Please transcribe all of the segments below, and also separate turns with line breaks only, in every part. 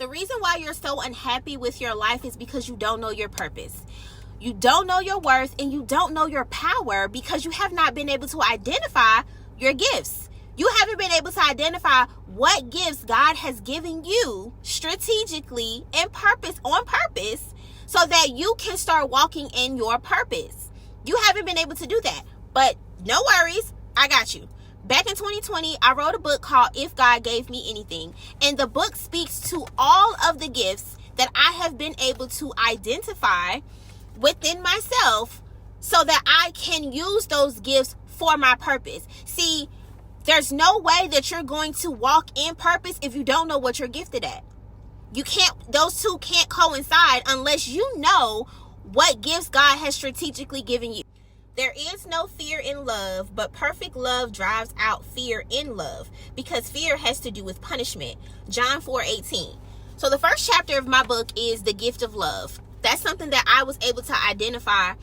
The reason why you're so unhappy with your life is because you don't know your purpose. You don't know your worth, and you don't know your power because you have not been able to identify your gifts. You haven't been able to identify what gifts God has given you strategically and on purpose so that you can start walking in your purpose. You haven't been able to do that. But no worries, I got you. Back in 2020, I wrote a book called If God Gave Me Anything. And the book speaks to all of the gifts that I have been able to identify within myself so that I can use those gifts for my purpose. See, there's no way that you're going to walk in purpose if you don't know what you're gifted at. Those two can't coincide unless you know what gifts God has strategically given you. There is no fear in love, but perfect love drives out fear in love because fear has to do with punishment. John 4:18. So the first chapter of my book is the gift of love. That's something that I was able to identify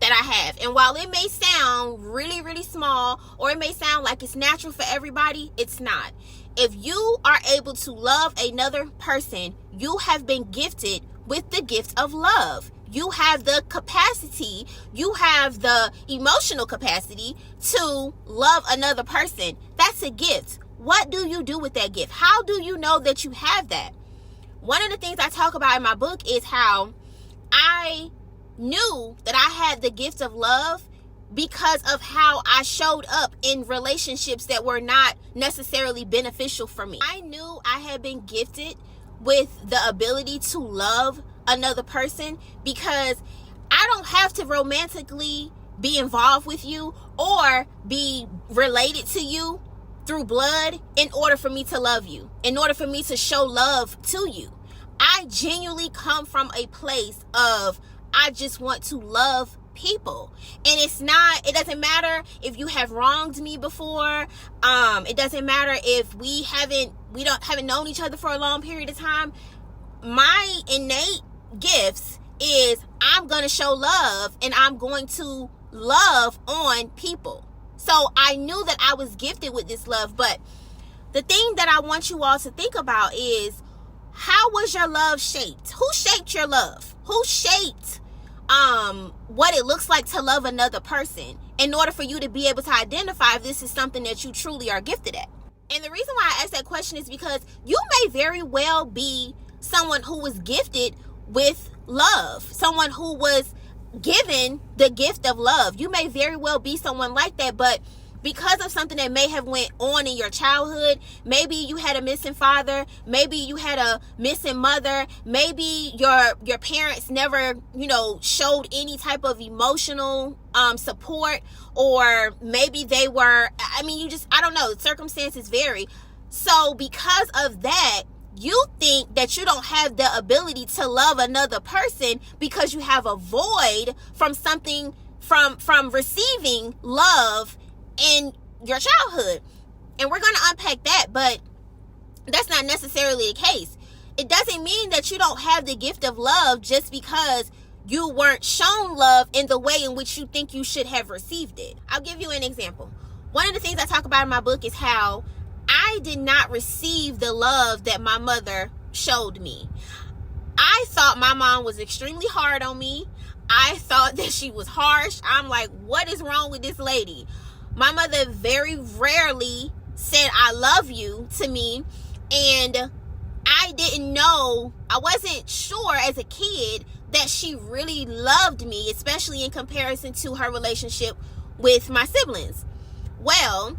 that I have. And while it may sound really, really small, or it may sound like it's natural for everybody, it's not. If you are able to love another person, you have been gifted with the gift of love. You have the capacity, you have the emotional capacity to love another person. That's a gift. What do you do with that gift? How do you know that you have that? One of the things I talk about in my book is how I knew that I had the gift of love because of how I showed up in relationships that were not necessarily beneficial for me. I knew I had been gifted with the ability to love another person because I don't have to romantically be involved with you or be related to you through blood in order for me to love you, in order for me to show love to you. I genuinely come from a place of I just want to love people. And it doesn't matter if you have wronged me before. It doesn't matter if we haven't known each other for a long period of time. My innate gifts is I'm going to show love and I'm going to love on people. So I knew that I was gifted with this love. But the thing that I want you all to think about is, how was your love shaped? Who shaped your love? Who shaped what it looks like to love another person in order for you to be able to identify if this is something that you truly are gifted at? And the reason why I ask that question is because you may very well be someone who was gifted with love, someone who was given the gift of love. You may very well be someone like that, but because of something that may have went on in your childhood, maybe you had a missing father, maybe you had a missing mother, maybe your parents never, showed any type of emotional support, or maybe they were, I don't know, circumstances vary. So because of that, you think that you don't have the ability to love another person because you have a void from something, from receiving love in your childhood. And we're going to unpack that, but that's not necessarily the case. It doesn't mean that you don't have the gift of love just because you weren't shown love in the way in which you think you should have received it. I'll give you an example. One of the things I talk about in my book is how I did not receive the love that my mother showed me. I thought my mom was extremely hard on me. I thought that she was harsh. I'm like, what is wrong with this lady? My mother very rarely said I love you to me, and I didn't know, I wasn't sure as a kid that she really loved me, especially in comparison to her relationship with my siblings. Well,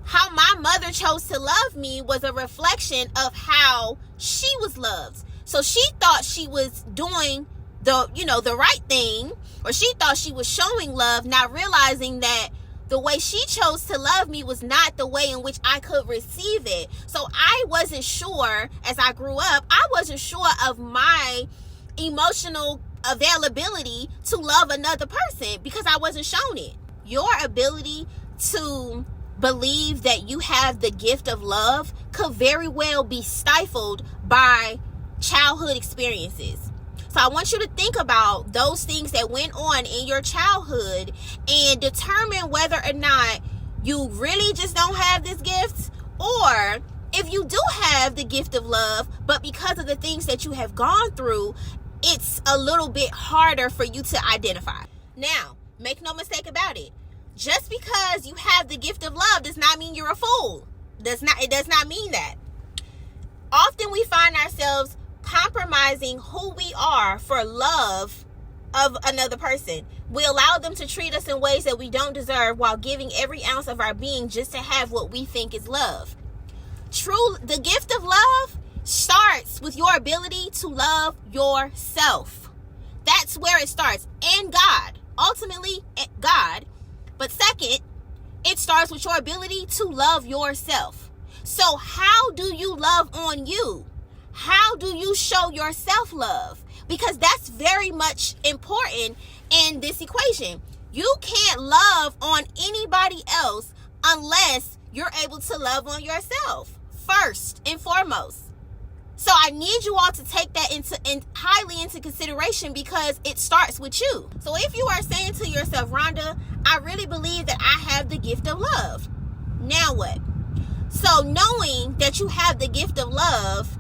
how my mother chose to love me was a reflection of how she was loved. So she thought she was doing the right thing, or she thought she was showing love, not realizing that the way she chose to love me was not the way in which I could receive it. So I wasn't sure, as I grew up, I wasn't sure of my emotional availability to love another person because I wasn't shown it. Your ability to believe that you have the gift of love could very well be stifled by childhood experiences. So I want you to think about those things that went on in your childhood and determine whether or not you really just don't have this gift, or If you do have the gift of love, but because of the things that you have gone through, it's a little bit harder for you to identify. Now, make no mistake about it. Just because you have the gift of love does not mean you're a fool. It does not mean that. Often we find ourselves compromising who we are for love of another person. We allow them to treat us in ways that we don't deserve while giving every ounce of our being just to have what we think is love. The gift of love starts with your ability to love yourself. That's where it starts. And God. Ultimately, God. But second, it starts with your ability to love yourself. So how do you love on you? How do you show your self-love? Because that's very much important in this equation. You can't love on anybody else unless you're able to love on yourself first and foremost. So I need you all to take that highly into consideration because it starts with you. So if you are saying to yourself, Rhonda, I really believe that I have the gift of love. Now what? So knowing that you have the gift of love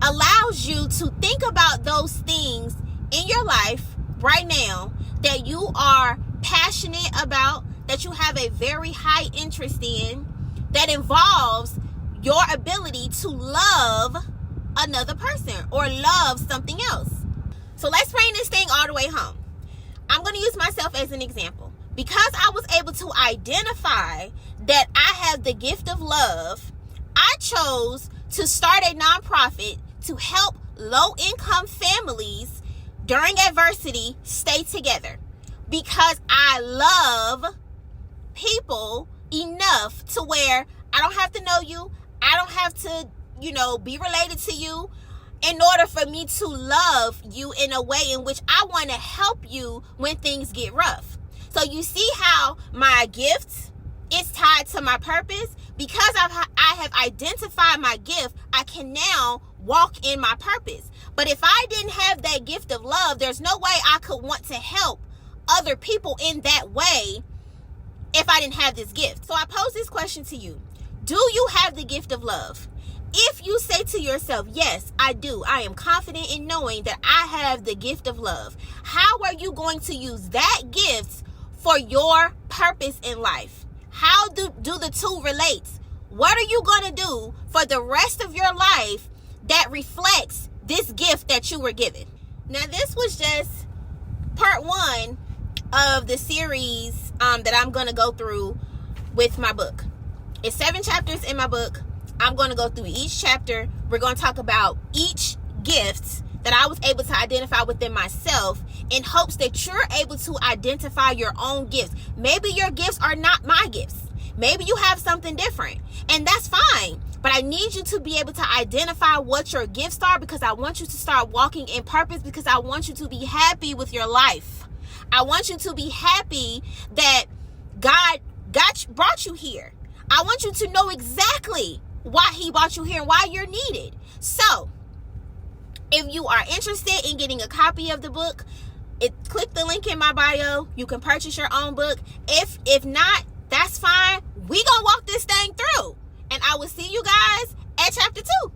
allows you to think about those things in your life right now that you are passionate about, that you have a very high interest in, that involves your ability to love another person or love something else. So let's bring this thing all the way home. I'm going to use myself as an example. Because I was able to identify that I have the gift of love, I chose to start a nonprofit to help low-income families during adversity stay together. Because I love people enough to where I don't have to know you. I don't have to be related to you in order for me to love you in a way in which I want to help you when things get rough. So you see how my gift is tied to my purpose? Because I have identified my gift, I can now walk in my purpose. But if I didn't have that gift of love, there's no way I could want to help other people in that way if I didn't have this gift. So I pose this question to you. Do you have the gift of love? If you say to yourself, yes, I do, I am confident in knowing that I have the gift of love, how are you going to use that gift for your purpose in life? How do the two relate? What are you going to do for the rest of your life that reflects this gift that you were given? Now, this was just part one of the series that I'm going to go through with my book. It's 7 chapters in my book. I'm going to go through each chapter. We're going to talk about each gift that I was able to identify within myself in hopes that you're able to identify your own gifts. Maybe your gifts are not my gifts. Maybe you have something different, and that's fine. But I need you to be able to identify what your gifts are because I want you to start walking in purpose, because I want you to be happy with your life. I want you to be happy that God brought you here. I want you to know exactly why he brought you here and why you're needed. So, if you are interested in getting a copy of the book, click the link in my bio. You can purchase your own book. If not, that's fine. We gonna walk this thing through. And I will see you guys at chapter 2.